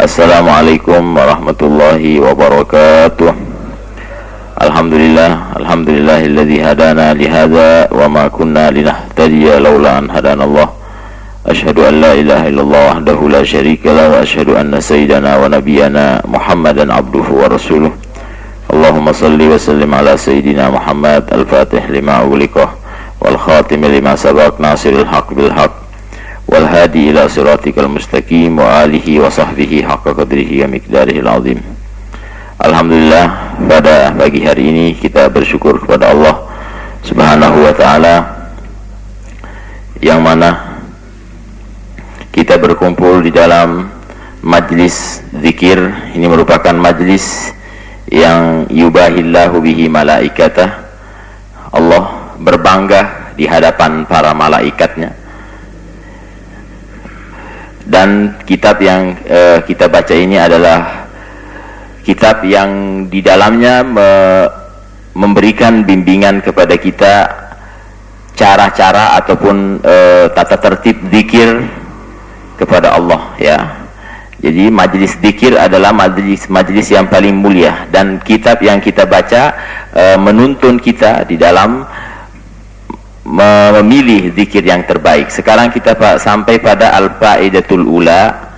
Assalamualaikum warahmatullahi wabarakatuh. Alhamdulillahilladzi hadana lihadza wa ma kunna linahtadiya laula an hadanallah. Asyhadu an la ilaha illallah wahdahu la syarika lah wa asyhadu anna sayyidana wa nabiyyana Muhammadan abduhu wa rasuluh. Allahumma salli wa sallim ala sayyidina Muhammad al-Fatih lima ughliqa wal khatim lima sabaq nasiril haqq bil haqq wal hadi ila siratikal mustaqim wa alihi wa sahbihi haqqa qadrihi wa miqdarihil azim. Alhamdulillah, pada pagi hari ini kita bersyukur kepada Allah Subhanahu wa taala yang mana kita berkumpul di dalam majlis zikir. Ini merupakan majlis yang yubahillahu bihi malaikatah. Allah berbangga di hadapan para malaikatnya. Dan kitab yang kita baca ini adalah kitab yang di dalamnya memberikan bimbingan kepada kita cara-cara ataupun tata tertib zikir kepada Allah, ya. Jadi majlis zikir adalah majlis yang paling mulia, dan kitab yang kita baca menuntun kita di dalam memilih zikir yang terbaik. Sekarang kita sampai pada al-faidatul ula.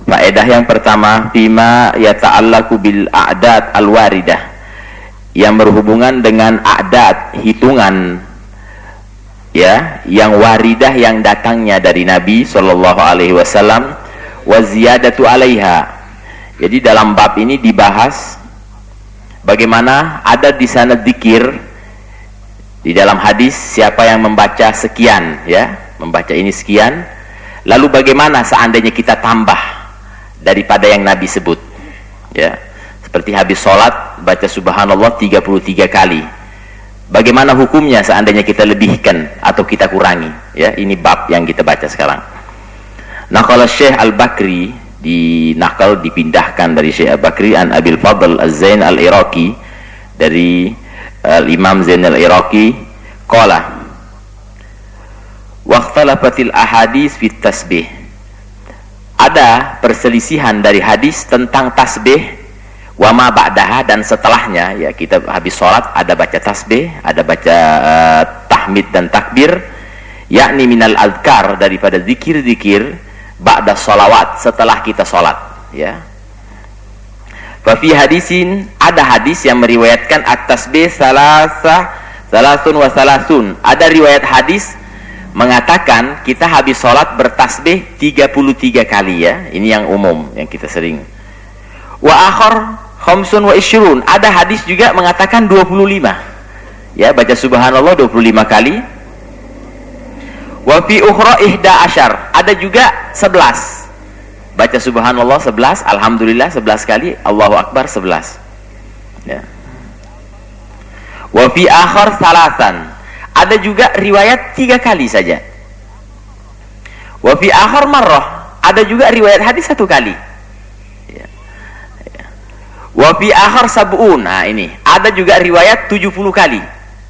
Faedah yang pertama, fima yata'allaku bil a'dad al-waridah, yang berhubungan dengan a'dad, hitungan, ya, yang waridah, yang datangnya dari Nabi sallallahu alaihi wasallam, wa ziyadatu 'alaiha. Jadi dalam bab ini dibahas bagaimana ada di sana zikir. Di dalam hadis, siapa yang membaca sekian, ya, membaca ini sekian, lalu bagaimana seandainya kita tambah daripada yang Nabi sebut, ya, seperti habis sholat baca subhanallah 33 kali, bagaimana hukumnya seandainya kita lebihkan atau kita kurangi, ya. Ini bab yang kita baca sekarang. Nah, kalau Syekh Al-Bakri dipindahkan dari Syekh Al-Bakri an Abil Fadl Az-Zain Al-Iraqi, dari Imam Zain Al-Iraqi, qala waqtalafatil ahadits fit tasbih. Ada perselisihan dari hadis tentang tasbih, wa ma ba'daha, dan setelahnya, ya, kita habis sholat ada baca tasbih, ada baca tahmid dan takbir, yakni minal azkar, daripada zikir-zikir, ba'da sholawat, setelah kita sholat, ya. Fafi hadisin, ada hadis yang meriwayatkan at-tasbih salasun wa salasun. Ada riwayat hadis mengatakan kita habis sholat bertasbih 33 kali, ya. Ini yang umum, yang kita sering. Wa akhar khamsun wa ishrun. Ada hadis juga mengatakan 25, ya, baca subhanallah 25 kali. Wa fi ukhra 11. Ada juga 11, baca subhanallah 11, alhamdulillah 11 kali, Allahu akbar 11, ya. Wa fi akhar salasan. Ada juga riwayat 3 kali saja. Wa fi akhar marrah. Ada juga riwayat hadis 1 kali, ya. Wa fi akhar sab'un. Nah, ini ada juga riwayat 70 kali,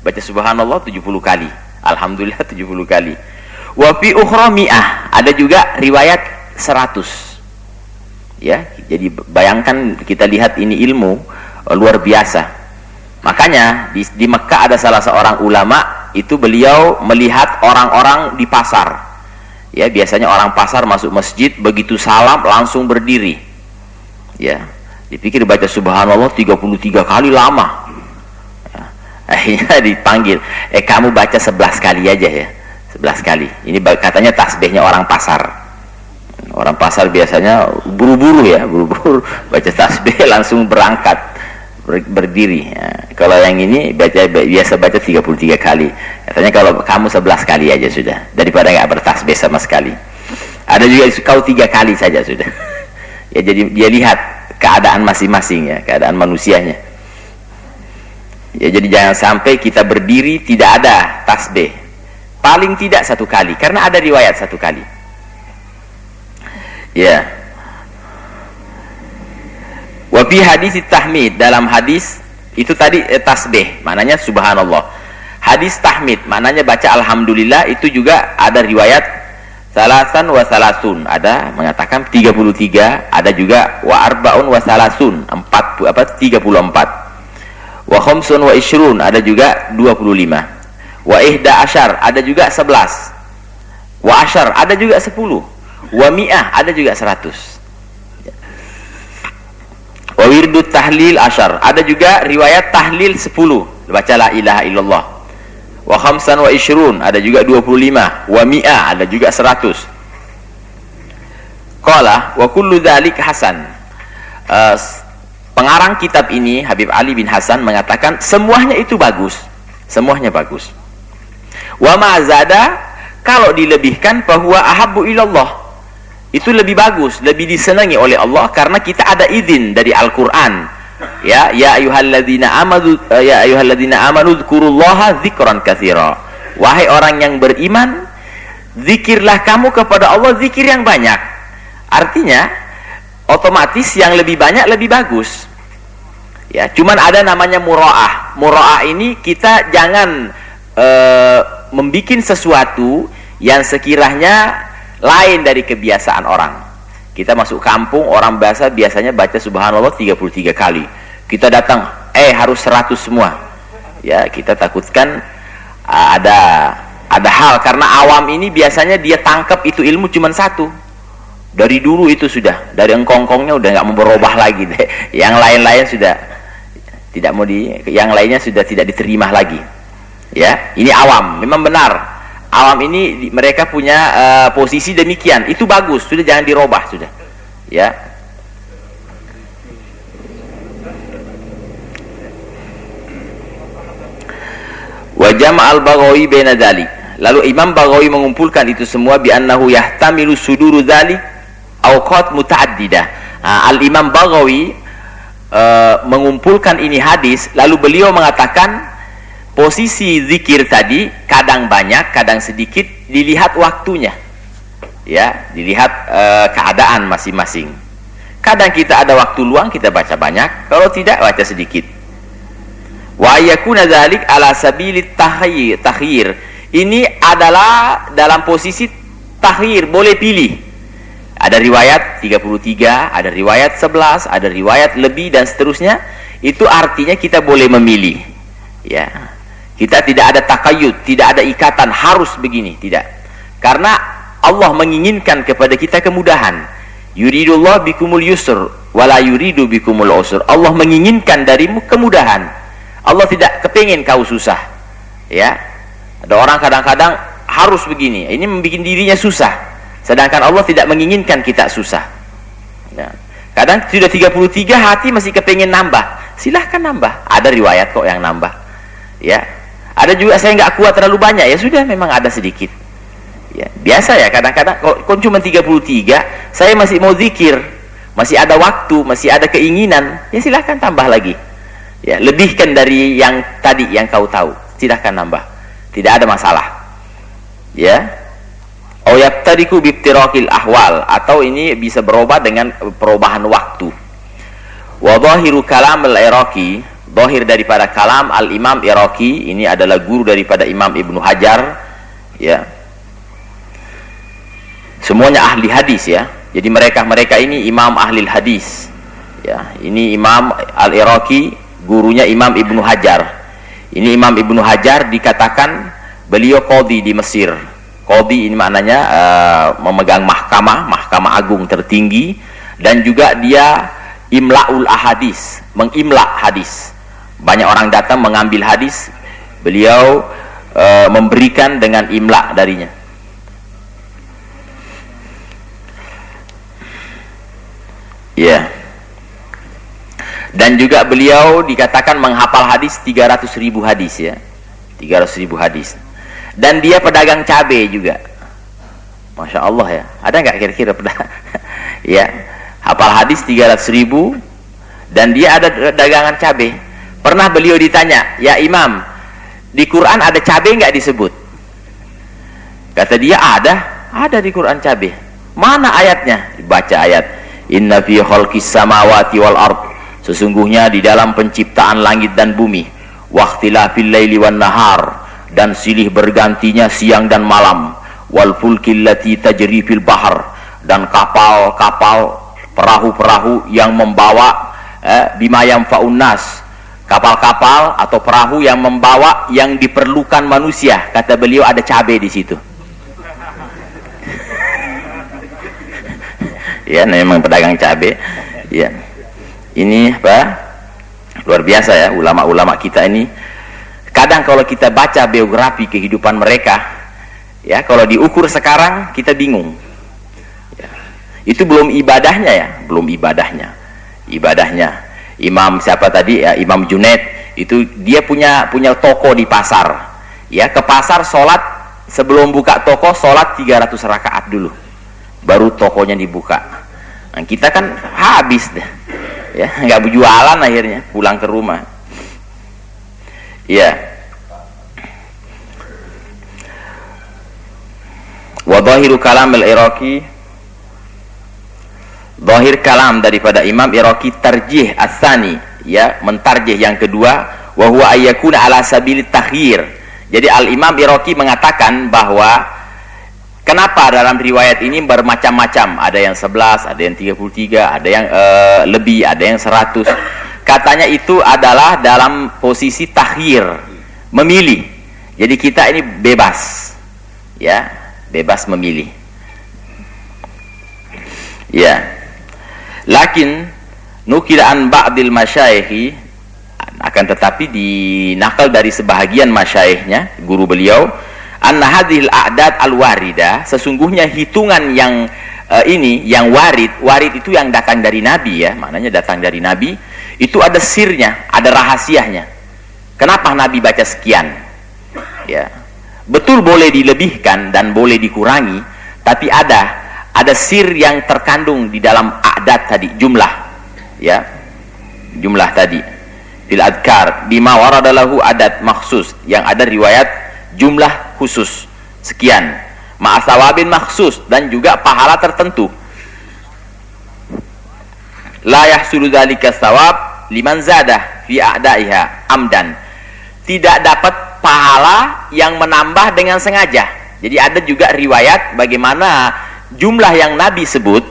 baca subhanallah 70 kali, alhamdulillah 70 kali. Wa fi ukhra mi'ah. Ada juga riwayat 100. Ya, jadi bayangkan, kita lihat ini ilmu luar biasa. Makanya di Mekah ada salah seorang ulama, itu beliau melihat orang-orang di pasar. Ya, biasanya orang pasar masuk masjid, begitu salam langsung berdiri. Ya, dipikir baca subhanallah 33 kali lama. Ya, akhirnya dipanggil, kamu baca 11 kali aja, ya. 11 kali. Ini katanya tasbihnya orang pasar. Orang pasar biasanya buru-buru, ya, buru-buru baca tasbih langsung berangkat, berdiri, ya. Kalau yang ini biasa baca 33 kali. Katanya kalau kamu 11 kali aja sudah, daripada nggak bertasbih sama sekali. Ada juga kau 3 kali saja sudah. Ya, jadi dia lihat keadaan masing-masing, ya, keadaan manusianya. Ya, jadi jangan sampai kita berdiri tidak ada tasbih, paling tidak 1 kali, karena ada riwayat 1 kali. Ya. Wa fi hadis tahmid, dalam hadis itu tadi tasbih maknanya subhanallah. Hadis tahmid maknanya baca alhamdulillah, itu juga ada riwayat salasan wa salasun, ada mengatakan 33, ada juga wa arbaun wa salasun, 34. Wa khamsun wa ishrun, ada juga 25. Wa ihda asyar, ada juga 11. Wa asyar, ada juga 10. Wa mi'ah, ada juga 100. Wa wirdut tahlil asyar, ada juga riwayat tahlil 10, baca la ilaha illallah. Wa khamsan wa ishrun, ada juga 25. Wa mi'ah, ada juga 100. Qala wa kullu dzalik hasan. Pengarang kitab ini Habib Ali bin Hasan mengatakan semuanya itu bagus, semuanya bagus. Wa ma zada, kalau dilebihkan bahwa ahabbu ilallah, itu lebih bagus, lebih disenangi oleh Allah karena kita ada izin dari Al-Qur'an. Ya ayyuhalladzina amanu dzkurullaha dzikran katsira. Wahai orang yang beriman, zikirlah kamu kepada Allah zikir yang banyak. Artinya otomatis yang lebih banyak lebih bagus. Ya, cuman ada namanya mura'ah. Mura'ah ini kita jangan membikin sesuatu yang sekiranya lain dari kebiasaan orang. Kita masuk kampung, orang biasanya baca subhanallah 33 kali. Kita datang, harus 100 semua. Ya, kita takutkan ada hal, karena awam ini biasanya dia tangkap itu ilmu cuma satu. Dari dulu itu sudah, dari engkongkongnya udah nggak mau berubah lagi deh. Yang lain-lain sudah tidak mau yang lainnya sudah tidak diterima lagi. Ya, ini awam, memang benar. Awam ini mereka punya posisi demikian, itu bagus, sudah jangan dirubah sudah. Ya. Wa jama' al-Baghawi baina dzalik. Lalu Imam Baghawi mengumpulkan itu semua bi annahu yahtamilu suduru dzalik awqat mutaaddidah. Al-Imam Baghawi mengumpulkan ini hadis, lalu beliau mengatakan posisi zikir tadi kadang banyak, kadang sedikit, dilihat waktunya. Ya, dilihat keadaan masing-masing. Kadang kita ada waktu luang, kita baca banyak, kalau tidak baca sedikit. Wa yakuna dzalik ala sabilit takhir. Ini adalah dalam posisi takhir, boleh pilih. Ada riwayat 33, ada riwayat 11, ada riwayat lebih dan seterusnya. Itu artinya kita boleh memilih. Ya. Kita tidak ada taqayyud, tidak ada ikatan harus begini, tidak. Karena Allah menginginkan kepada kita kemudahan. Yuridullah bikumul yusr wala yuridu bikumul usr. Allah menginginkan darimu kemudahan. Allah tidak kepingin kau susah. Ya. Ada orang kadang-kadang harus begini, ini membuat dirinya susah. Sedangkan Allah tidak menginginkan kita susah. Ya. Kadang sudah 33 hati masih kepingin nambah. Silahkan nambah. Ada riwayat kok yang nambah. Ya. Ada juga saya nggak kuat terlalu banyak, ya sudah, memang ada sedikit. Ya, biasa ya, kadang-kadang kalau cuma 33, saya masih mau zikir, masih ada waktu, masih ada keinginan, ya silahkan tambah lagi. Ya, lebihkan dari yang tadi yang kau tahu, silahkan nambah, tidak ada masalah. Ya, au yabtadiku bibtirakil ahwal, atau ini bisa berubah dengan perubahan waktu. Wa dhahiru kalam al-Iraqi, zahir daripada kalam al-Imam Iraqi, ini adalah guru daripada Imam Ibnu Hajar, ya. Semuanya ahli hadis ya. Jadi mereka ini imam ahli hadis. Ya, ini Imam Al-Iraqi, gurunya Imam Ibnu Hajar. Ini Imam Ibnu Hajar dikatakan beliau qadhi di Mesir. Qadhi ini maknanya memegang mahkamah agung tertinggi, dan juga dia imlaul ahadis, mengimla hadis. Banyak orang datang mengambil hadis, beliau memberikan dengan imla darinya. Ya. Dan juga beliau dikatakan menghafal hadis 300.000 hadis ya. 300.000 hadis. Dan dia pedagang cabai juga. Masya Allah ya. Ada nggak kira-kira pedagang? Ya. Hafal hadis 300.000, dan dia ada dagangan cabai. Pernah beliau ditanya, "Ya Imam, di Quran ada cabai nggak disebut?" Kata dia, ada di Quran cabai. Mana ayatnya? Dibaca ayat, "Inna fi khalqis samawati wal ard." Sesungguhnya di dalam penciptaan langit dan bumi, wa ikhtilafil laili wan nahar, dan silih bergantinya siang dan malam, wal fulkil lati tajri fil bahr, dan kapal-kapal, perahu-perahu yang membawa bima yanfa'un nas, kapal-kapal atau perahu yang membawa yang diperlukan manusia. Kata beliau ada cabai di situ. Ya, memang pedagang cabai. Ya, ini apa? Luar biasa ya ulama-ulama kita ini. Kadang kalau kita baca biografi kehidupan mereka, ya kalau diukur sekarang kita bingung. Ya, itu belum ibadahnya ya, belum ibadahnya. Ibadahnya Imam siapa tadi ya, Imam Junaid itu dia punya toko di pasar. Ya, ke pasar sholat, sebelum buka toko sholat 300 rakaat dulu, baru tokonya dibuka. Nah, kita kan habis deh, ya nggak berjualan akhirnya pulang ke rumah. Ya, wa dhahiru kalam al-Iraqi, dhahir kalam daripada Imam Iraqi tarjih as-sani, ya mentarjih yang kedua, wa huwa ayyakuna ala sabilit takhir. Jadi al-Imam Iraqi mengatakan bahwa kenapa dalam riwayat ini bermacam-macam, ada yang 11, ada yang 33, ada yang lebih, ada yang 100. Katanya itu adalah dalam posisi takhir, memilih. Jadi kita ini bebas, ya, bebas memilih. Ya. Lakin nukilaan ba'dil masyayikhi, akan tetapi dinakal dari sebahagian masyayikhnya, guru beliau, anna hadhil a'dad al-warida, sesungguhnya hitungan yang ini yang warid itu yang datang dari Nabi, ya, maknanya datang dari Nabi, itu ada sirnya, ada rahasianya. Kenapa Nabi baca sekian? Ya. Betul boleh dilebihkan dan boleh dikurangi, tapi ada sir yang terkandung di dalam a'dad tadi, jumlah, ya. Jumlah tadi. Fil adkar bima warada lahu adad makhsus, yang ada riwayat jumlah khusus sekian, ma'asawabin maksus, dan juga pahala tertentu. La yahsulu dzalika sawab liman zada fi a'daiha amdan, tidak dapat pahala yang menambah dengan sengaja. Jadi ada juga riwayat bagaimana jumlah yang Nabi sebut,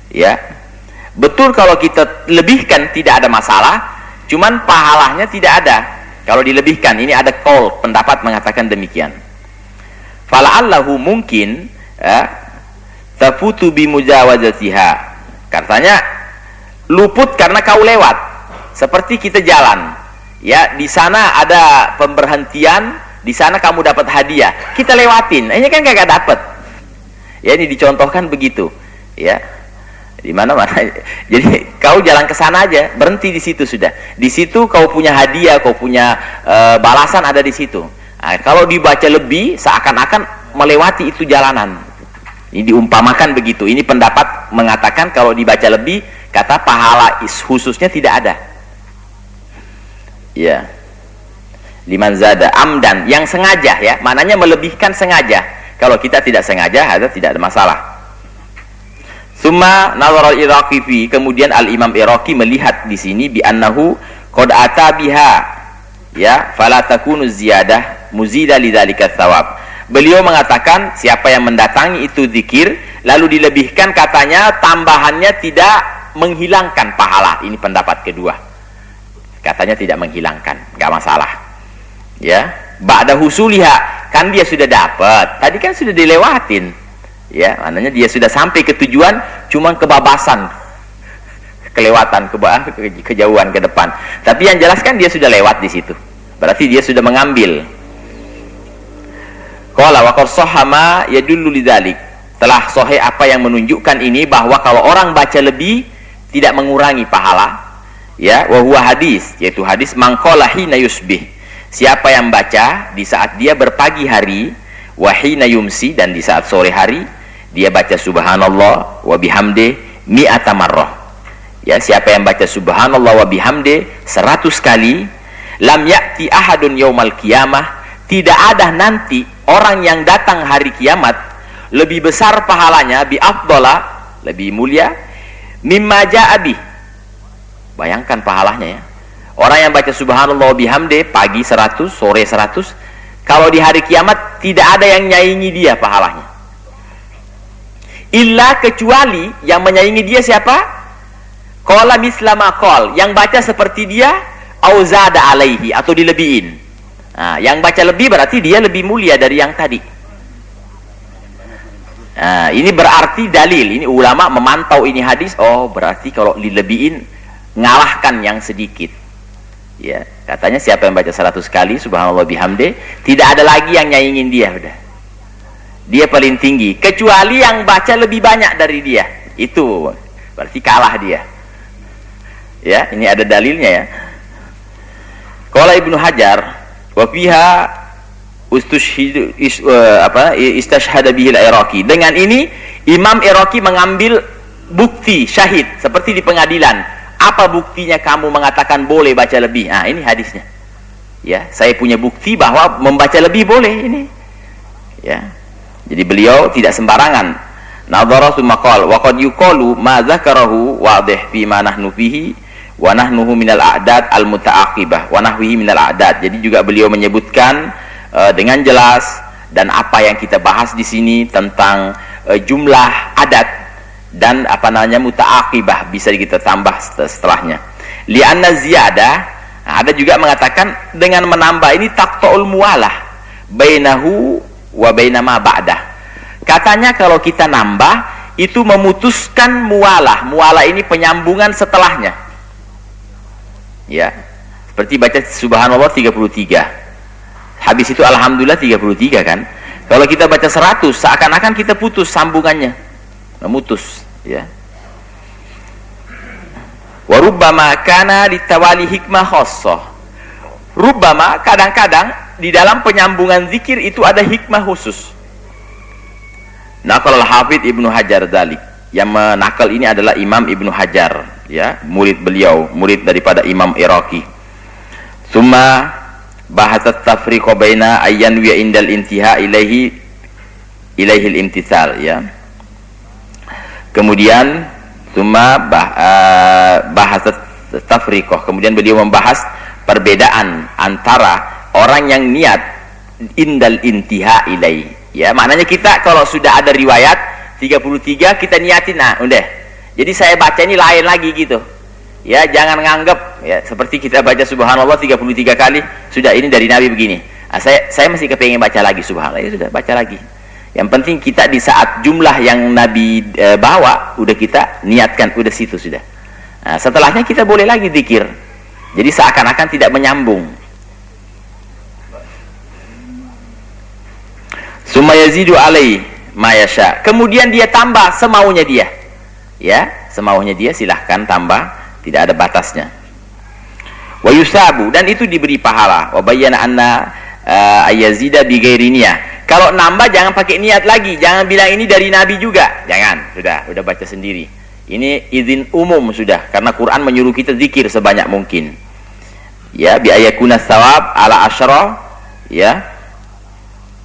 ya betul kalau kita lebihkan tidak ada masalah, cuman pahalanya tidak ada kalau dilebihkan. Ini ada qaul, pendapat mengatakan demikian. Fala'allahu mungkin tafutu bimujawazatiha, katanya luput karena kau lewat. Seperti kita jalan, ya di sana ada pemberhentian, di sana kamu dapat hadiah, kita lewatin, ini kan gak dapat. Ya, ini dicontohkan begitu, ya. Di mana-mana. Jadi kau jalan ke sana aja, berhenti di situ sudah. Di situ kau punya hadiah, kau punya balasan ada di situ. Nah, kalau dibaca lebih seakan-akan melewati itu jalanan. Ini diumpamakan begitu. Ini pendapat mengatakan kalau dibaca lebih, kata pahala khususnya tidak ada. Ya. Liman zada amdan, yang sengaja, ya. Maknanya melebihkan sengaja. Kalau kita tidak sengaja, ada tidak ada masalah. Summa nazar al-Iraqi fi, kemudian al-Imam Iraqi melihat di sini bi annahu qad ata biha, ya, fala takunu ziyadah muzida lidzalika tsawab. Beliau mengatakan siapa yang mendatangi itu zikir lalu dilebihkan, katanya tambahannya tidak menghilangkan pahala. Ini pendapat kedua. Katanya tidak menghilangkan, enggak masalah. Ya, ba'da husuliha, kan dia sudah dapat. Tadi kan sudah dilewatin. Ya, maknanya dia sudah sampai ke tujuan, cuma kebabasan, kelewatan, kejauhan ke depan. Tapi yang jelas kan dia sudah lewat di situ. Berarti dia sudah mengambil. Qala wa qad sahama yadullu lidzalik. Telah sahih apa yang menunjukkan ini, bahwa kalau orang baca lebih tidak mengurangi pahala. Ya, wa huwa hadis, yaitu hadis man qala hina yusbih. Siapa yang baca di saat dia berpagi hari, wa hina yumsi, dan di saat sore hari, dia baca subhanallah wa bihamdi mi'ata marrah. Ya, siapa yang baca subhanallah wa bihamdi 100 kali, lam ya'ti ahadun yaumal qiyamah, tidak ada nanti orang yang datang hari kiamat lebih besar pahalanya, bi afdala, lebih mulia, mimma ja'a bih. Bayangkan pahalanya, ya. Orang yang baca subhanallah wa bihamdi pagi 100, sore 100, kalau di hari kiamat tidak ada yang nyaingi dia pahalanya. Illa kecuali yang menyaingi dia siapa? Qala mislama qol, yang baca seperti dia, au zada alaihi, atau dilebihin. Nah, yang baca lebih berarti dia lebih mulia dari yang tadi. Nah, ini berarti dalil, ini ulama memantau ini hadis, oh berarti kalau dilebihin ngalahkan yang sedikit. Ya, katanya siapa yang baca 100 kali subhanallah bihamdi, tidak ada lagi yang nyaingin dia, udah. Dia paling tinggi, kecuali yang baca lebih banyak dari dia. Itu berarti kalah dia. Ya, ini ada dalilnya ya. Qala Ibnu Hajar wa fiha istashhada bihi al-Iraqi. Dengan ini Imam Iraqi mengambil bukti syahid seperti di pengadilan. Apa buktinya kamu mengatakan boleh baca lebih? Nah, ini hadisnya. Ya, saya punya bukti bahwa membaca lebih boleh ini. Ya. Jadi beliau tidak sembarangan. Nadhara tsumma qala wa qad yuqalu ma dzakarahu wadih fi ma nahnu fihi wa nahnuhu minal a'dad al-muta'aqibah wa nahwihi minal a'dad. Jadi juga beliau menyebutkan dengan jelas, dan apa yang kita bahas di sini tentang jumlah adat dan apa namanya muta'aqibah bisa kita tambah setelahnya. Li'anna ziyadah, ada juga mengatakan dengan menambah ini taqta'ul muwalah bainahu wa baina ma ba'dah. Katanya kalau kita nambah itu memutuskan muwalah. Muwalah ini penyambungan setelahnya. Ya. Seperti baca subhanallah 33. Habis itu alhamdulillah 33 kan. Kalau kita baca 100 seakan-akan kita putus sambungannya. Memutus, ya. Wa rubbama kana ditawali hikmah khassah. Rubbama kadang-kadang di dalam penyambungan zikir itu ada hikmah khusus. Naqal al-Hafidz Ibnu Hajar dzalik. Yang menakal ini adalah Imam Ibnu Hajar, ya, murid beliau, murid daripada Imam Iraqi. Summa bahatat tafriqa baina ayyan wa indal intiha ilaihi al-imtithal, ya. Kemudian bahas tafriqah. Kemudian beliau membahas perbedaan antara orang yang niat indal intiha ilai. Ya, maknanya kita kalau sudah ada riwayat 33 kita niatin, nah udah. Jadi saya baca ini lain lagi gitu. Ya, jangan nganggap ya seperti kita baca subhanallah 33 kali, sudah ini dari Nabi begini. Nah, saya masih kepengen baca lagi subhanallah, ya sudah baca lagi. Yang penting kita di saat jumlah yang Nabi bawa udah kita niatkan, udah situ sudah. Nah, setelahnya kita boleh lagi zikir. Jadi seakan-akan tidak menyambung. Summa yazidu alai ma yasha. Kemudian dia tambah semaunya dia. Ya, semaunya dia silahkan tambah, tidak ada batasnya. Wa yusabu, dan itu diberi pahala. Wa bayyana anna ayazida bi ghairi niyah. Kalau nambah jangan pakai niat lagi, jangan bilang ini dari Nabi juga, jangan, sudah baca sendiri. Ini izin umum sudah, karena Quran menyuruh kita zikir sebanyak mungkin. Ya, bi ayakuna thawab ala asyara, ya.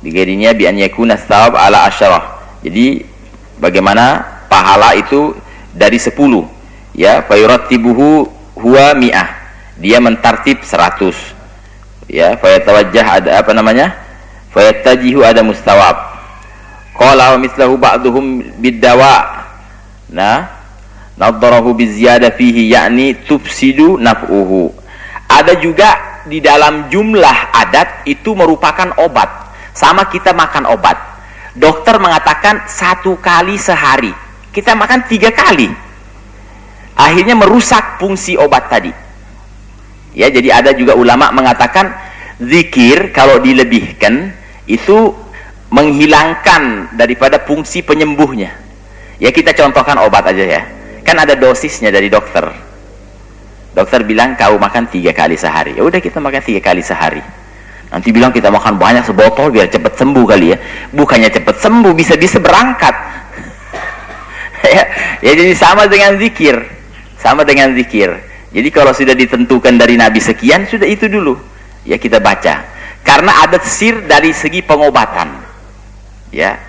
Bigadinya bi an yakuna thawab ala asyara. Jadi bagaimana pahala itu dari 10, ya, fa yurattibuhu huwa mi'ah. Dia mentartib 100. Ya, fa yatawajjah ada apa namanya? Fayattajihu ada mustawab. Qala wa mislahu ba'duhum biddawa. Nah, nadharahu biziyada fihi yakni tufsidu naf'uhu. Ada juga di dalam jumlah adat itu merupakan obat. Sama kita makan obat. Dokter mengatakan 1 kali sehari. Kita makan 3 kali. Akhirnya merusak fungsi obat tadi. Ya, jadi ada juga ulama mengatakan zikir kalau dilebihkan itu menghilangkan daripada fungsi penyembuhnya. Ya, kita contohkan obat aja ya. Kan ada dosisnya dari dokter. Dokter bilang kau makan 3 kali sehari. Ya udah kita makan 3 kali sehari. Nanti bilang kita makan banyak sebotol biar cepat sembuh kali ya. Bukannya cepat sembuh, bisa-bisa berangkat. Ya, jadi sama dengan zikir. Sama dengan zikir. Jadi kalau sudah ditentukan dari Nabi sekian, sudah itu dulu. Ya, kita baca. Karena ada sir dari segi pengobatan. Ya,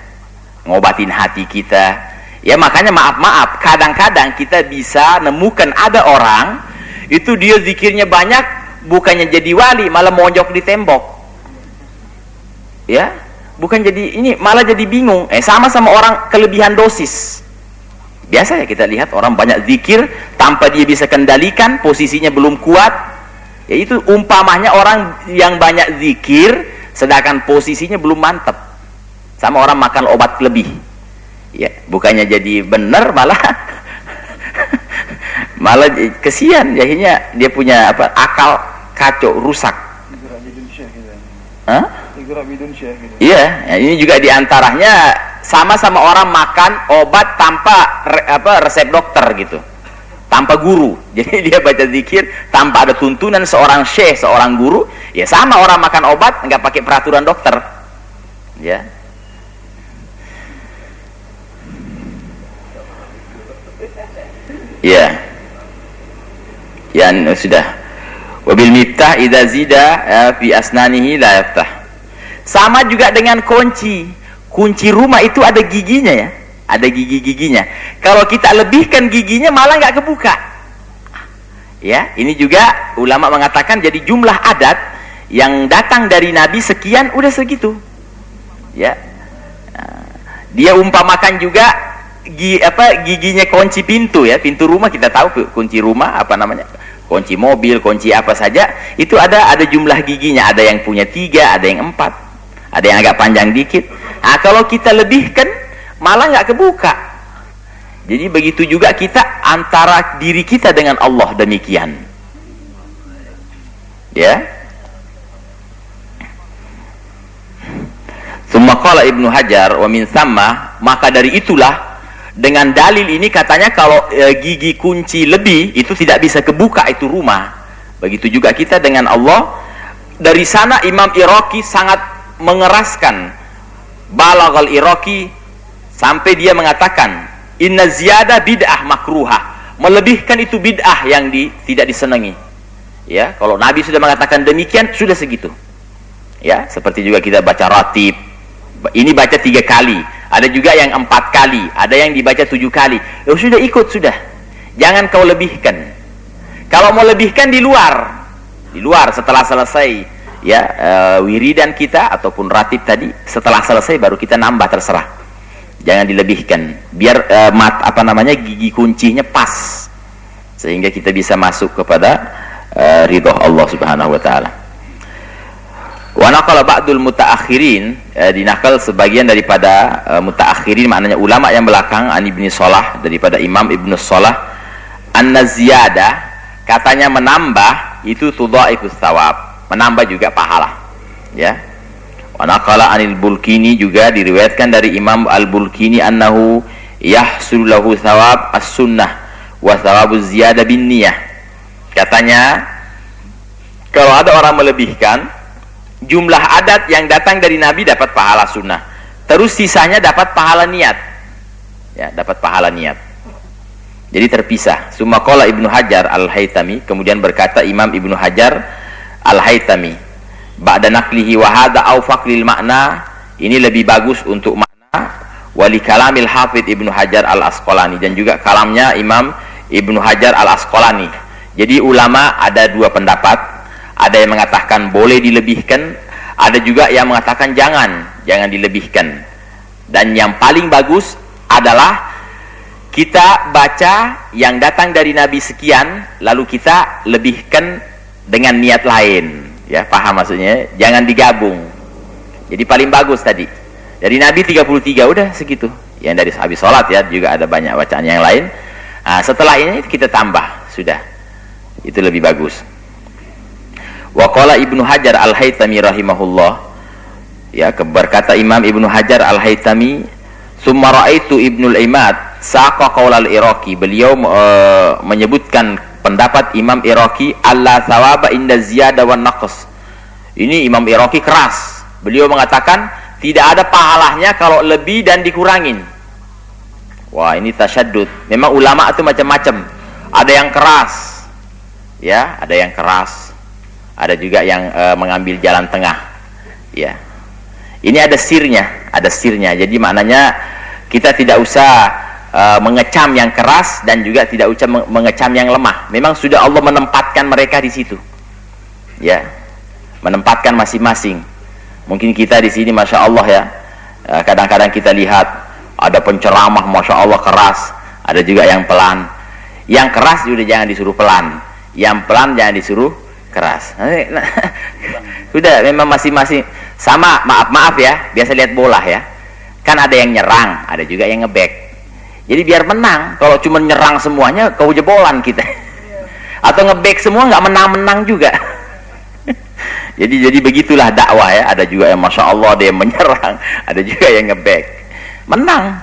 ngobatin hati kita. Ya, makanya maaf, kadang-kadang kita bisa nemukan ada orang itu dia zikirnya banyak, bukannya jadi wali, malah mojok di tembok. Ya, bukan jadi ini, malah jadi bingung. Sama orang kelebihan dosis. Biasa ya kita lihat orang banyak zikir tanpa dia bisa kendalikan, posisinya belum kuat. Ya itu umpamanya orang yang banyak zikir sedangkan posisinya belum mantap. Sama orang makan obat lebih. Ya, bukannya jadi benar malah malah kesian, jadinya dia punya akal kacau, rusak. Iya, ya, ini juga diantaranya sama-sama orang makan obat tanpa resep dokter gitu, tanpa guru. Jadi dia baca zikir tanpa ada tuntunan seorang syekh, seorang guru. Ya sama orang makan obat nggak pakai peraturan dokter. Ya. Ya. Ya sudah. Wabil miftah idza zida fi asnanihi la yaftah. Sama juga dengan kunci. Kunci rumah itu ada giginya ya. Ada gigi-giginya. Kalau kita lebihkan giginya malah nggak kebuka. Ya, ini juga ulama mengatakan jadi jumlah adat yang datang dari Nabi sekian udah segitu. Ya. Dia umpamakan juga giginya kunci pintu ya. Pintu rumah kita tahu kunci rumah apa namanya? Kunci mobil, kunci apa saja, itu ada jumlah giginya. Ada yang punya 3, ada yang 4, ada yang agak panjang dikit. Nah, kalau kita lebihkan, malah nggak kebuka. Jadi begitu juga kita antara diri kita dengan Allah demikian. Ya. Tsumma qala Ibnu Hajar wa min thamma, maka dari itulah dengan dalil ini katanya kalau gigi kunci lebih itu tidak bisa kebuka itu rumah. Begitu juga kita dengan Allah. Dari sana Imam Iraqi sangat mengeraskan, balaghal Iraqi sampai dia mengatakan inna ziyada bid'ah makruhah, melebihkan itu bid'ah yang tidak disenangi. Ya, kalau Nabi sudah mengatakan demikian sudah segitu. Ya, seperti juga kita baca ratib. Ini baca 3 kali, ada juga yang 4 kali, ada yang dibaca 7 kali. Sudah ikut sudah. Jangan kau lebihkan. Kalau mau lebihkan di luar setelah selesai ya wiridan kita ataupun ratib tadi, setelah selesai baru kita nambah, terserah. Jangan dilebihkan. Biar gigi kuncinya pas sehingga kita bisa masuk kepada ridho Allah Subhanahu wa taala. Wa naqala ba'dul mutaakhirin, dinakal sebagian daripada mutaakhirin, maknanya ulama yang belakang, an Ibnu Shalah, daripada Imam Ibnu Shalah, anna ziyada, katanya menambah itu tudhaifus thawab, menambah juga pahala. Ya. Wa naqala anil Bulkini, juga diriwayatkan dari Imam Al-Bulkini annahu yahsul lahu thawab as-sunnah wa thawabuz ziyada bin niyah. Katanya kalau ada orang melebihkan jumlah adat yang datang dari Nabi dapat pahala sunnah, terus sisanya dapat pahala niat. Ya, dapat pahala niat. Jadi terpisah. Summa qala Ibnu Hajar Al-Haytami, kemudian berkata Imam Ibnu Hajar Al-Haytami, ba'da naqlihi wa hadha awfaq lil makna, ini lebih bagus untuk makna, wali kalamil Hafidz Ibnu Hajar Al-Asqalani, dan juga kalamnya Imam Ibnu Hajar Al-Asqalani. Jadi ulama ada 2 pendapat. Ada yang mengatakan boleh dilebihkan, ada juga yang mengatakan jangan dilebihkan. Dan yang paling bagus adalah kita baca yang datang dari Nabi sekian, lalu kita lebihkan dengan niat lain. Ya, paham maksudnya? Jangan digabung. Jadi paling bagus tadi. Dari Nabi 33 udah segitu. Yang dari habis sholat ya, juga ada banyak bacaan yang lain. Nah, setelah ini kita tambah, sudah. Itu lebih bagus. Wa qala Ibnu Hajar Al-Haytami rahimahullah, ya, berkata Imam Ibnu Hajar Al-Haytami, summa ra'aitu Ibnul Imad saqa qaulal Iraqi, beliau menyebutkan pendapat Imam Iraqi, alla thawaba inda ziyada wan naqs. Ini Imam Iraqi keras. Beliau mengatakan tidak ada pahalanya kalau lebih dan dikurangin. Wah, ini tasyaddud. Memang ulama itu macam-macam. Ada yang keras. Ya, ada yang keras. Ada juga yang mengambil jalan tengah. Ya. Ini ada sirnya. Jadi maknanya kita tidak usah mengecam yang keras dan juga tidak usah mengecam yang lemah. Memang sudah Allah menempatkan mereka di situ. Ya. Menempatkan masing-masing. Mungkin kita di sini Masya Allah ya, kadang-kadang kita lihat ada penceramah Masya Allah keras, ada juga yang pelan. Yang keras juga jangan disuruh pelan, yang pelan jangan disuruh keras. Sudah, memang masing-masing sama. Maaf ya, biasa lihat bola ya, kan ada yang nyerang, ada juga yang ngeback. Jadi biar menang, kalau cuma nyerang semuanya kejebolan kita. Atau ngeback semua nggak menang-menang juga. jadi begitulah dakwah ya. Ada juga yang Masya Allah dia menyerang, ada juga yang ngeback, menang.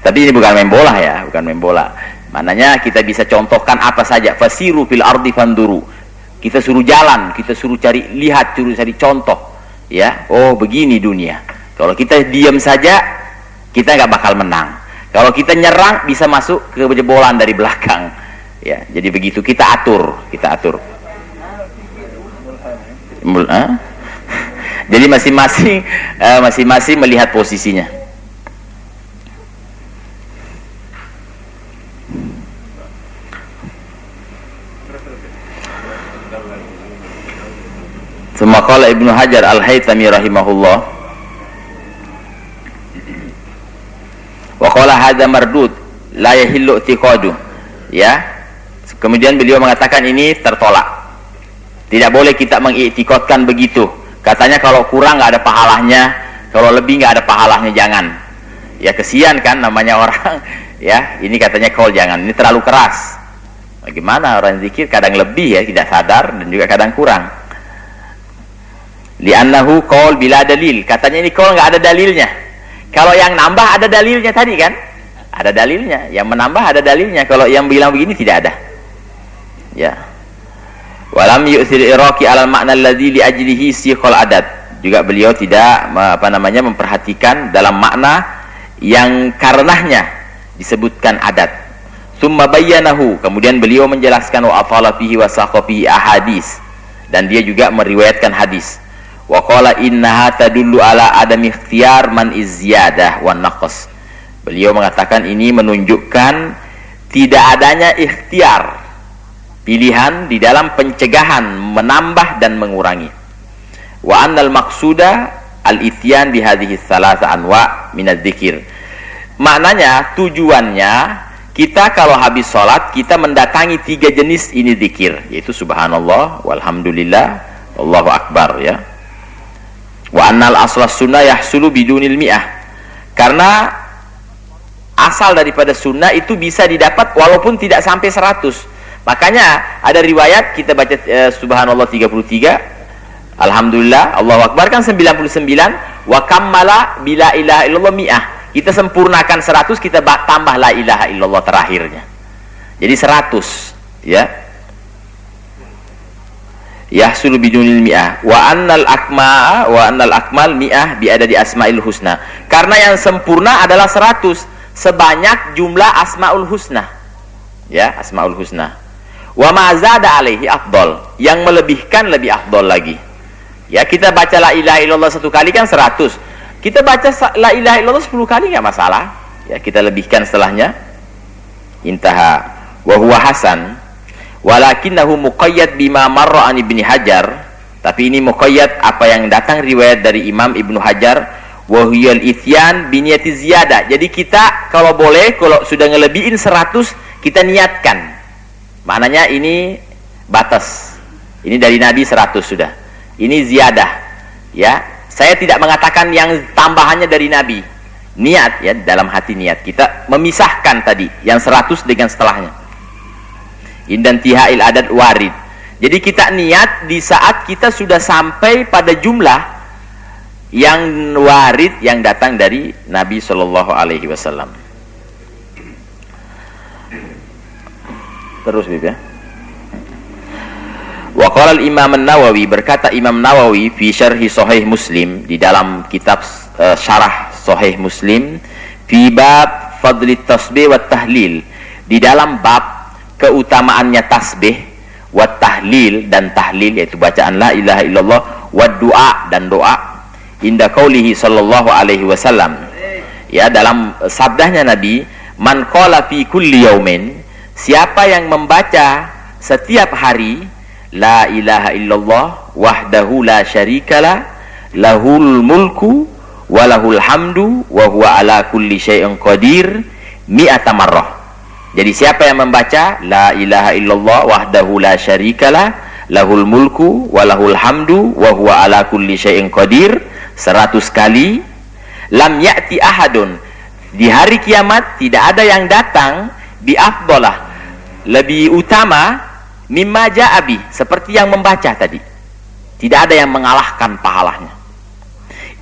Tapi ini bukan main bola ya, bukan main bola. Maknanya kita bisa contohkan apa saja. Fasiru fil ardi fanduru. Kita suruh jalan, kita suruh cari lihat, suruh cari contoh. Ya, oh begini dunia. Kalau kita diam saja, kita nggak bakal menang. Kalau kita nyerang, bisa masuk ke jebolan dari belakang. Ya, jadi begitu kita atur. Jadi masing-masing melihat posisinya. Tsumma qala Ibnu Hajar Al-Haytami rahimahullah wa qala hadza mardud la yahillu i'tiqadu. Ya, kemudian beliau mengatakan ini tertolak, tidak boleh kita mengiktikadkan begitu. Katanya kalau kurang nggak ada pahalanya, kalau lebih nggak ada pahalanya, jangan. Ya kesian kan namanya orang. Ya, ini katanya kol jangan, ini terlalu keras. Bagaimana orang zikir kadang lebih ya, tidak sadar, dan juga kadang kurang. Li'annahu qaul bila dalil. Katanya ini qaul enggak ada dalilnya. Kalau yang nambah ada dalilnya tadi kan? Ada dalilnya. Yang menambah ada dalilnya. Kalau yang bilang begini tidak ada. Ya. Walam yu'thir iraqi 'alal ma'na alladzi li ajlihi siqal adat. Juga beliau tidak memperhatikan dalam makna yang karenanya disebutkan adat. Tsumma bayyanahu. Kemudian beliau menjelaskan wa afala fihi wa saqa fihi ahadits. Dan dia juga meriwayatkan hadis. Wa qala innaha tadullu ala adami ikhtiyar man izziyadah wan naqs. Beliau mengatakan ini menunjukkan tidak adanya ikhtiar, pilihan di dalam pencegahan menambah dan mengurangi. Wa annal maqsuda al-ityan bi hadhihi tsalatsa anwa min adz-dzikir. Maknanya tujuannya kita kalau habis sholat kita mendatangi 3 jenis ini zikir, yaitu subhanallah, walhamdulillah, Allahu akbar ya. Wa annal aslas sunnah yahsulu bidunil mi'ah. Karena asal daripada sunnah itu bisa didapat walaupun tidak sampai 100. Makanya ada riwayat kita baca subhanallah 33, alhamdulillah, Allahu akbar kan 99, wa kammala bila ilaha illallah mi'ah. Kita sempurnakan 100, kita tambah la ilaha illallah terakhirnya. Jadi 100 ya. Yahsulu bidunil mi'ah wa annal akmal mi'ah bi adadi asmaul husna. Karena yang sempurna adalah 100 sebanyak jumlah asmaul husna. Ya, asmaul husna. Wa ma zada alaihi afdal. Yang melebihkan lebih afdal lagi. Ya, kita baca la ilaha illallah 1 kali kan 100. Kita baca la ilaha illallah 10 kali enggak masalah. Ya, kita lebihkan setelahnya. Intaha wa huwa hasan. Walakinnahu muqayyad bima marra an Ibnu Hajar. Tapi ini muqayyad apa yang datang riwayat dari Imam Ibnu Hajar, wa hiyal itsyan bi niyati ziyadah. Jadi kita kalau boleh, kalau sudah ngelebihin 100 kita niatkan. Maknanya ini batas. Ini dari Nabi 100 sudah. Ini ziyadah. Ya, saya tidak mengatakan yang tambahannya dari Nabi. Niat ya, dalam hati niat. Kita memisahkan tadi yang 100 dengan setelahnya. Indantihail adat warid. Jadi kita niat di saat kita sudah sampai pada jumlah yang warid yang datang dari Nabi Shallallahu Alaihi Wasallam. Terus Bib ya. Wa qala al-Imam An-Nawawi, berkata Imam Nawawi fi syarhi Sahih Muslim, di dalam kitab syarah Sahih Muslim, fi bab fadli tasbih wa tahlil, di dalam bab keutamaannya tasbih wa tahlil dan tahlil, yaitu bacaan la ilaha illallah, wa doa dan doa, inda qaulihi sallallahu alaihi wasallam, ya, dalam sabdanya Nabi, man qala fi kulli yaumin, siapa yang membaca setiap hari la ilaha illallah wahdahu la syarikalah lahul mulku walahul hamdu wa huwa ala kulli syai'in qadir mi'ata marrah. Jadi siapa yang membaca la ilaha illallah wahdahu la syarikalah lahul mulku walahul hamdu wa huwa ala kulli syai'in qadir 100 kali, lam ya'ti ahadun, di hari kiamat tidak ada yang datang bi afdalah, lebih utama mimma ja'abi, seperti yang membaca tadi. Tidak ada yang mengalahkan pahalanya.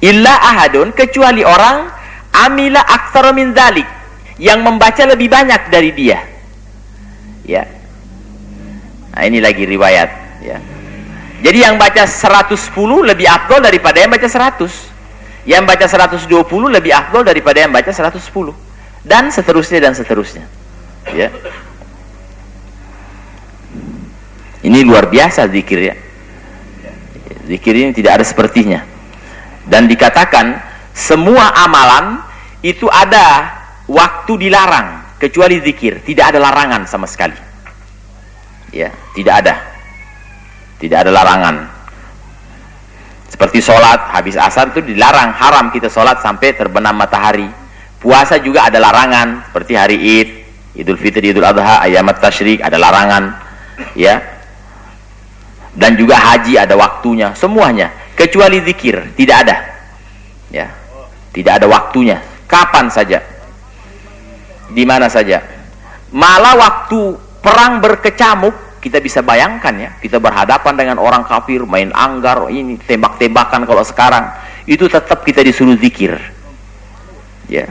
Illa ahadun, kecuali orang amila aktsara min dzalik, yang membaca lebih banyak dari dia. Ya. Nah, ini lagi riwayat, ya. Jadi yang baca 110 lebih afdal daripada yang baca 100. Yang baca 120 lebih afdal daripada yang baca 110. Dan seterusnya dan seterusnya. Ya. Ini luar biasa zikir, ya. Zikir ini tidak ada sepertinya. Dan dikatakan semua amalan itu ada waktu dilarang kecuali zikir, tidak ada larangan sama sekali. Ya, tidak ada larangan. Seperti sholat habis asar itu dilarang, haram kita sholat sampai terbenam matahari. Puasa juga ada larangan, seperti hari Id, Idul Fitri, Idul Adha, Ayamat Tasyrik, ada larangan, ya. Dan juga haji ada waktunya, semuanya. Kecuali zikir, tidak ada, ya, tidak ada waktunya, kapan saja, di mana saja. Malah waktu perang berkecamuk, kita bisa bayangkan, ya, kita berhadapan dengan orang kafir, main anggar, ini tembak-tembakan kalau sekarang, itu tetap kita disuruh zikir, ya,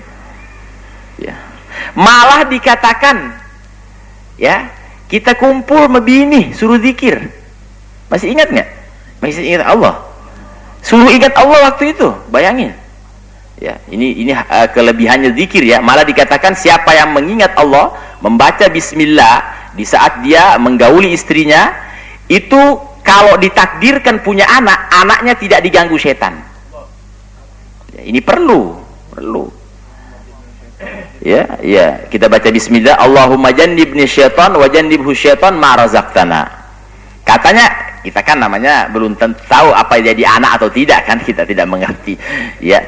ya. Malah dikatakan, ya, kita kumpul membini, suruh zikir. Masih ingat nggak? Masih ingat Allah? Suruh ingat Allah waktu itu, bayangin. Ya, ini kelebihannya zikir, ya. Malah dikatakan siapa yang mengingat Allah, membaca bismillah di saat dia menggauli istrinya, itu kalau ditakdirkan punya anak, anaknya tidak diganggu setan. Ya, ini perlu. Ya, ya, kita baca bismillah, Allahumma jannibni syaitan wa jannibhu syaitan ma razaqtana. Katanya kita kan namanya belum tentu tahu apa jadi anak atau tidak, kan, kita tidak mengerti, ya,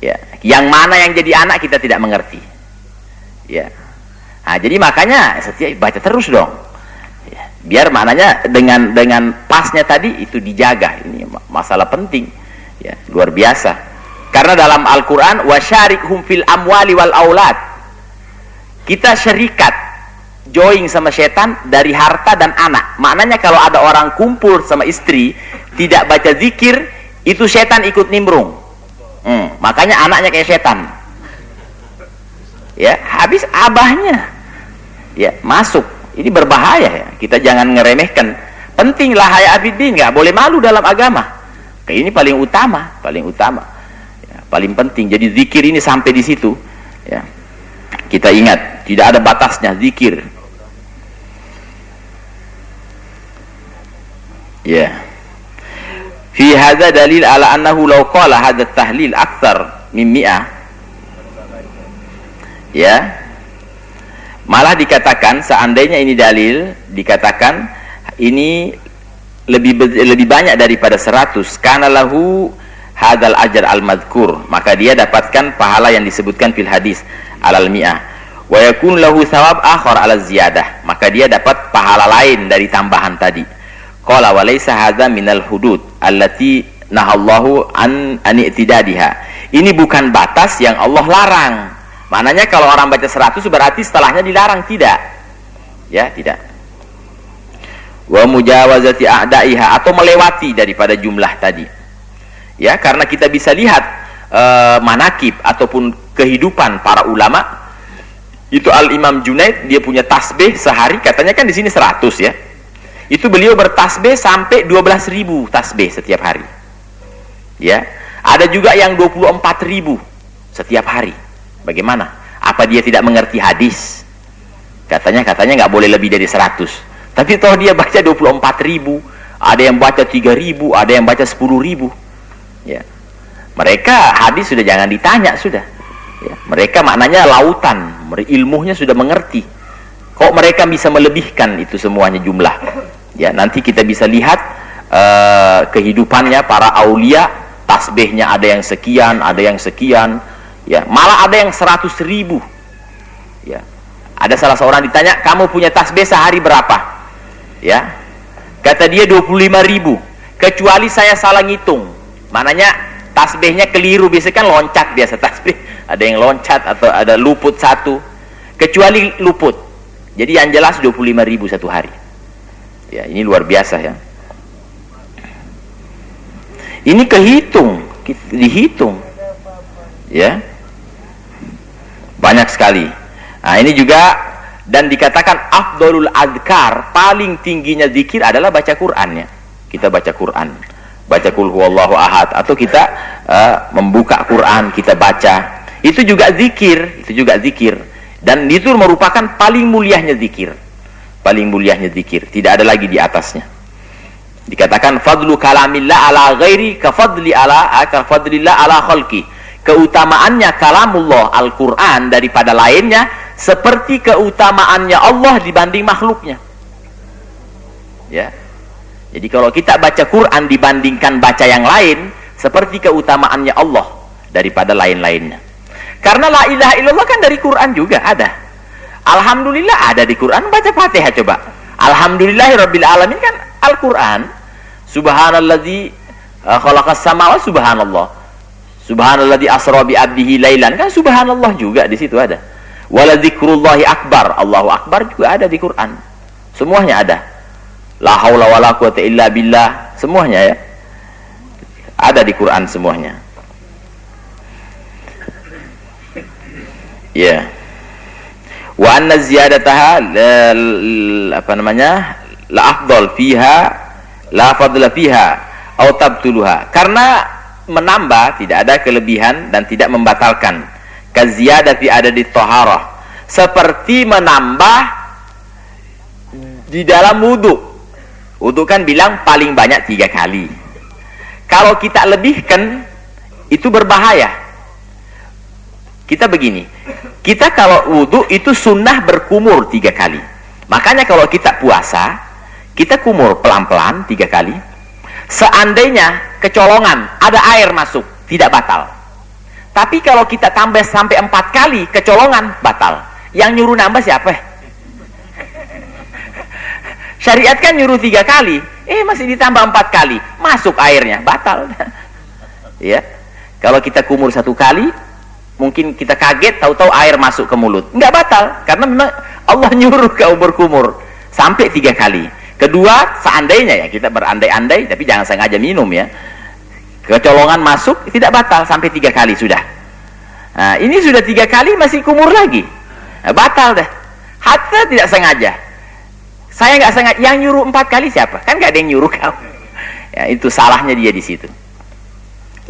ya. Yang mana yang jadi anak kita tidak mengerti, ya. Nah, jadi makanya setiap baca terus dong, ya. Biar maknanya dengan pasnya tadi itu dijaga. Ini masalah penting, ya, luar biasa. Karena dalam Al-Quran wasyarikhum fil amwali wal aulad, kita syarikat, join sama setan dari harta dan anak. Maknanya kalau ada orang kumpul sama istri tidak baca zikir, itu setan ikut nimbrung. Makanya anaknya kayak setan, ya, habis abahnya, ya, masuk. Ini berbahaya, ya, kita jangan ngeremehkan. Penting lah haya abidin, nggak boleh malu dalam agama. Ini paling utama, ya, paling penting. Jadi zikir ini sampai di situ, ya. Kita ingat, tidak ada batasnya zikir. Ya. Fi hadza dalil ala annahu law qala hadza tahlil aktsar min 100. Ya. Malah dikatakan seandainya ini dalil, dikatakan ini lebih banyak daripada 100, kana lahu hadzal ajr al madhkur, maka dia dapatkan pahala yang disebutkan fil hadis alal mi'ah, wa yakun lahu thawab akhar ala ziyadah, maka dia dapat pahala lain dari tambahan tadi. Qala wa laysa hadza minal hudud allati nahallahu an i'tidadiha. Ini bukan batas yang Allah larang. Maknanya kalau orang baca 100 berarti setelahnya dilarang, tidak. Ya, tidak. Wa mujawazati a'daiha, atau melewati daripada jumlah tadi. Ya, karena kita bisa lihat manakib ataupun kehidupan para ulama. Itu Al-Imam Junaid, dia punya tasbih sehari, katanya kan di sini 100, ya. Itu beliau bertasbih sampai 12.000 tasbih setiap hari, ya. Ada juga yang 24.000 setiap hari. Bagaimana? Apa dia tidak mengerti hadis? Katanya nggak boleh lebih dari 100. Tapi toh dia baca 24.000, ada yang baca 3.000, ada yang baca 10.000, ya. Mereka hadis sudah jangan ditanya, sudah, ya. Mereka maknanya lautan, ilmunya sudah mengerti. Kok mereka bisa melebihkan itu semuanya jumlah? Ya, nanti kita bisa lihat kehidupannya para aulia tasbihnya ada yang sekian, ada yang sekian, ya, malah ada yang 100.000. Ya. Ada salah seorang ditanya, kamu punya tasbih sehari berapa? Ya. Kata dia 25.000. Kecuali saya salah ngitung. Maknanya tasbihnya keliru, biasanya kan loncat biasa tasbih. Ada yang loncat atau ada luput satu. Kecuali luput. Jadi yang jelas 25.000 satu hari. Ya, ini luar biasa ya. Ini kehitung, dihitung. Ya. Banyak sekali. Nah, ini juga, dan dikatakan afdolul adkar, paling tingginya zikir adalah baca Quran ya. Kita baca Quran, baca qul huwallahu ahad, atau kita membuka Quran, kita baca. Itu juga zikir, dan itu merupakan paling mulianya zikir. Paling mulianya zikir, tidak ada lagi di atasnya. Dikatakan fadlu kalamillah ala ghairi ka fadlillah ala khalqi. Keutamaannya kalamullah Al-Quran daripada lainnya seperti keutamaannya Allah dibanding makhluknya. Ya. Jadi kalau kita baca Quran dibandingkan baca yang lain, seperti keutamaannya Allah daripada lain-lainnya. Karena la ilaha illallah kan dari Quran juga ada. Alhamdulillah ada di Quran, baca Fatihah coba. Alhamdulillahirabbil alamin kan Al-Quran. Subhanalladzi khalaqas samawati, subhanallah. Subhanalladzi asra bi abdihi lailan, kan subhanallah juga di situ ada. Wala dzikrullahi akbar, Allahu akbar juga ada di Quran. Semuanya ada. La haula wala quwata illa billah, semuanya ya. Ada di Quran semuanya. Ya. Wa anna ziyadataha la afdal fiha la fadla fiha au tabtuluha. Karena menambah tidak ada kelebihan dan tidak membatalkan. Kaziyadati adadi thaharah, seperti menambah di dalam wudu. Wudu kan bilang paling banyak 3 kali. Kalau kita lebihkan itu berbahaya. Kita begini, kita kalau wudu itu sunnah berkumur 3 kali. Makanya kalau kita puasa, kita kumur pelan-pelan 3 kali. Seandainya kecolongan, ada air masuk, tidak batal. Tapi kalau kita tambah sampai 4 kali, kecolongan, batal. Yang nyuruh nambah siapa? Syariat kan nyuruh 3 kali, masih ditambah 4 kali, masuk airnya, batal. Ya, kalau kita kumur 1 kali, mungkin kita kaget, tahu-tahu air masuk ke mulut, nggak batal, karena memang Allah nyuruh kau berkumur sampai 3 kali. Kedua, seandainya ya, kita berandai-andai, tapi jangan sengaja minum ya, kecolongan masuk, tidak batal sampai 3 kali sudah. Nah, ini sudah 3 kali masih kumur lagi, batal dah. Hatta tidak sengaja. Saya nggak sengaja, yang nyuruh 4 kali siapa? Kan nggak ada yang nyuruh kau. Ya, itu salahnya dia di situ.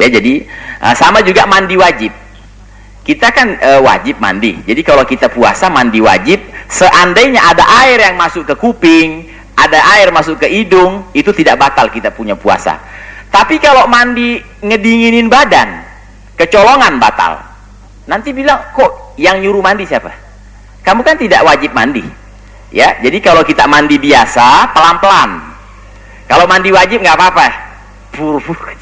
Ya, jadi sama juga mandi wajib. Kita kan wajib mandi. Jadi kalau kita puasa mandi wajib, seandainya ada air yang masuk ke kuping, ada air masuk ke hidung, itu tidak batal kita punya puasa. Tapi kalau mandi ngedinginin badan, kecolongan, batal. Nanti bilang, kok yang nyuruh mandi siapa? Kamu kan tidak wajib mandi. Ya, jadi kalau kita mandi biasa, pelan-pelan. Kalau mandi wajib nggak apa-apa, buru-buru.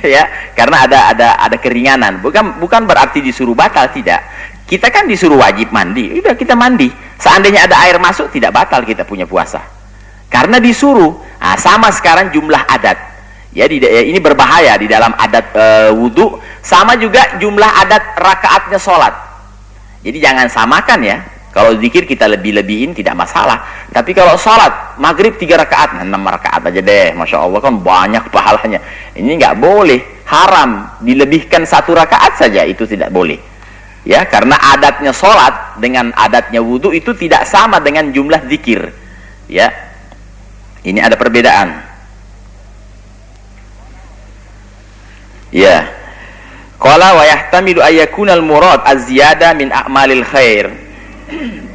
Ya, karena ada keringanan. Bukan berarti disuruh batal, tidak. Kita kan disuruh wajib mandi. Udah kita mandi. Seandainya ada air masuk, tidak batal kita punya puasa. Karena disuruh. Nah, sama sekarang jumlah adat. Ya, ini berbahaya di dalam adat wudu. Sama juga jumlah adat rakaatnya sholat. Jadi jangan samakan ya. Kalau zikir kita lebih-lebihin tidak masalah. Tapi kalau sholat maghrib 3 rakaat, 6 rakaat aja deh. Masya Allah kan banyak pahalanya. Ini nggak boleh, haram. Dilebihkan 1 rakaat saja itu tidak boleh. Ya, karena adatnya sholat dengan adatnya wudu itu tidak sama dengan jumlah zikir. Ya, ini ada perbedaan. Ya, qala wa yahtamilu ayyakunal murad az-ziyada min a'malil khair.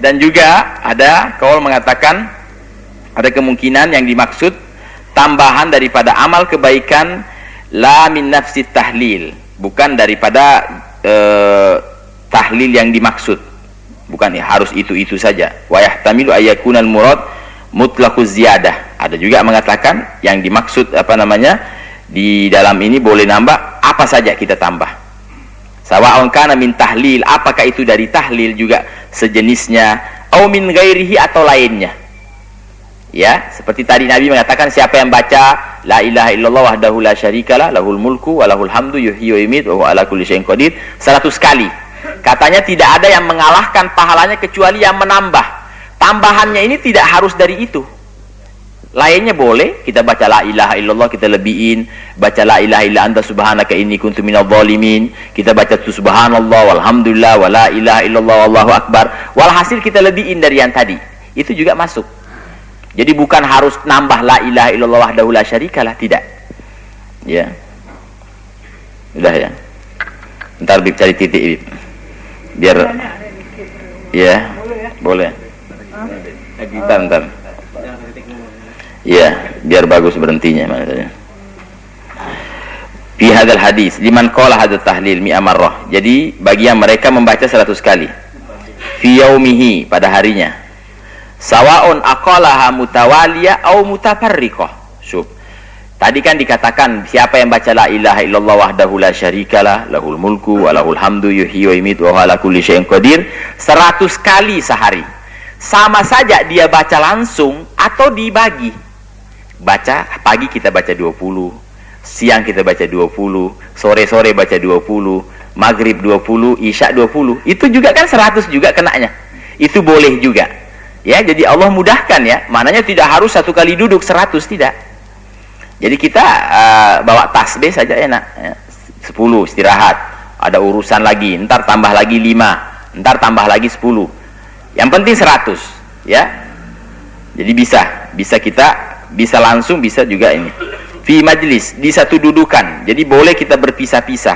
Dan juga ada kaul mengatakan ada kemungkinan yang dimaksud tambahan daripada amal kebaikan, la min nafsi tahlil, bukan daripada tahlil yang dimaksud, bukan ya harus itu saja. Wa yahtamilu ayyakunal murad mutlaquz ziyadah. Ada juga mengatakan yang dimaksud Di dalam ini boleh nambah apa saja kita tambah. Sawa'un kana min tahlil, apakah itu dari tahlil juga sejenisnya, au min ghairihi atau lainnya. Ya, seperti tadi Nabi mengatakan siapa yang baca la ilaha illallah wahdahu la syarikalah lahul mulku wa lahul hamdu yuhyi wa yumiitu wa huwa ala kulli syai'in qadir 100 kali. Katanya tidak ada yang mengalahkan pahalanya kecuali yang menambah. Tambahannya ini tidak harus dari itu. Lainnya boleh, kita baca la ilaha illallah kita lebihin, baca la ilaha illa anta subhanaka inni kuntu minadh dhalimin, kita baca tu subhanallah walhamdulillah wa la ilaha illallah wallahu akbar. Walhasil kita lebihin dari yang tadi. Itu juga masuk. Jadi bukan harus nambah la ilaha illallah wahdahu la syarikalah, tidak. Ya. Udah ya. Ntar Bib cari titik Bib. Biar ya, boleh. Ntar. Ya, biar bagus berhentinya maksudnya. Fi hadzal hadis liman qala hadzal tahlil mi'a marrah. Jadi bagi yang mereka membaca 100 kali. Fi yaumihi, pada harinya. Sawa'un aqalaha mutawaliya au mutafarriqah. Syub. Tadi kan dikatakan siapa yang baca la ilaha illallah wahdahu la syarikalah lahul mulku wa lahul hamdu yuhyi wa yumiitu wa huwa ala kulli syai'in qadir 100 kali sehari. Sama saja dia baca langsung atau dibagi. Baca pagi kita baca 20, siang kita baca 20, sore-sore baca 20, maghrib 20, isya 20. Itu juga kan 100 juga kenanya. Itu boleh juga. Ya, jadi Allah mudahkan ya. Maknanya tidak harus satu kali duduk 100, tidak. Jadi kita bawa tasbih saja enak ya. 10 istirahat, ada urusan lagi, ntar tambah lagi 5, ntar tambah lagi 10. Yang penting 100 ya. Jadi bisa kita bisa langsung, bisa juga ini fi majlis, di satu dudukan. Jadi boleh kita berpisah-pisah.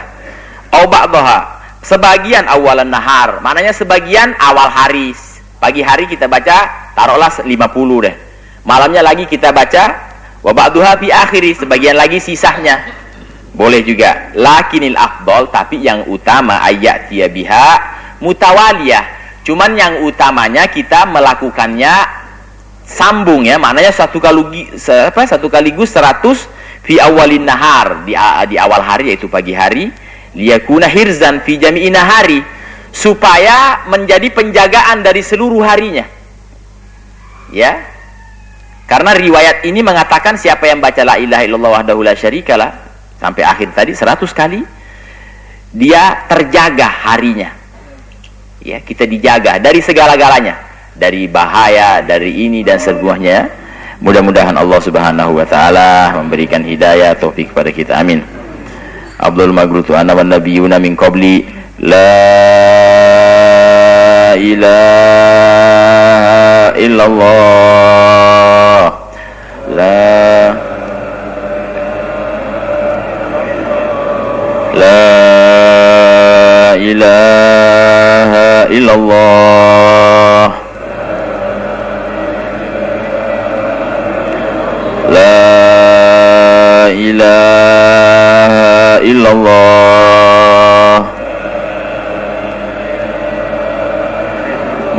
Au ba'daha, sebagian awalan nahar, maknanya sebagian awal hari. Pagi hari kita baca taruhlah 50 deh. Malamnya lagi kita baca wa ba'daha fi akhiri, sebagian lagi sisanya. Boleh juga. Lakinil afdal, tapi yang utama ayat biha mutawaliyah. Cuman yang utamanya kita melakukannya sambung ya, maknanya satu kaligus 100 fi awalin nahar, di awal hari yaitu pagi hari, liyakuna hirzan fi jami'in nahari, supaya menjadi penjagaan dari seluruh harinya. Ya. Karena riwayat ini mengatakan siapa yang baca la ilaha illallah wahdahu la syarikalah sampai akhir tadi 100 kali, dia terjaga harinya. Ya, kita dijaga dari segala-galanya. Dari bahaya, dari ini dan sebuahnya. Mudah-mudahan Allah Subhanahu wa taala memberikan hidayah taufik kepada kita. Amin. Abdul magrutu ana wan nabiyuna min qabli la ilaha illallah la ilaha illallah la ilaha illallah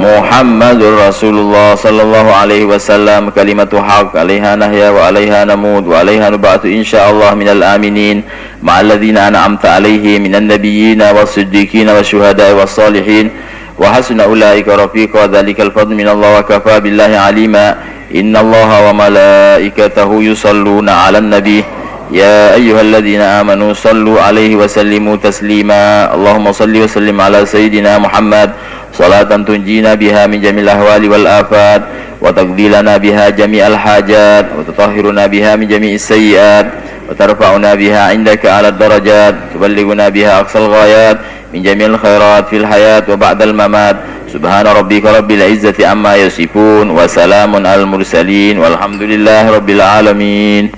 Muhammadur Rasulullah sallallahu alaihi wasallam kalimatu haq alaiha nahya wa alaiha namud wa alaiha nub'atu insyaallah minal aminin ma'al ladzina an'amta alaihim minan nabiyyina was-siddiqin wasyuhada'i was-salihin wa hasuna ulaika rafiqa dzalikal fadlu minallahi wa kafa billahi alima. Innallaha wa malaikatahu yusalluna 'alan nabi ya ayyuhalladzina amanu sallu 'alaihi wa sallimu taslima. Allahumma salli wa sallim 'ala sayyidina Muhammad salatan tunjina biha min jamil ahwali wal afat wa taqdilana biha jami'al hajat wa tutahhiruna biha min jami'is sayyiat wa tarfa'una biha 'indaka 'ala darajat tuballighuna biha aqsal ghayat min jami'il khairat fil hayat wa ba'dal mamat. Subhana rabbika rabbil izzati amma yasifun wa salamun al mursalin walhamdulillahi rabbil alamin.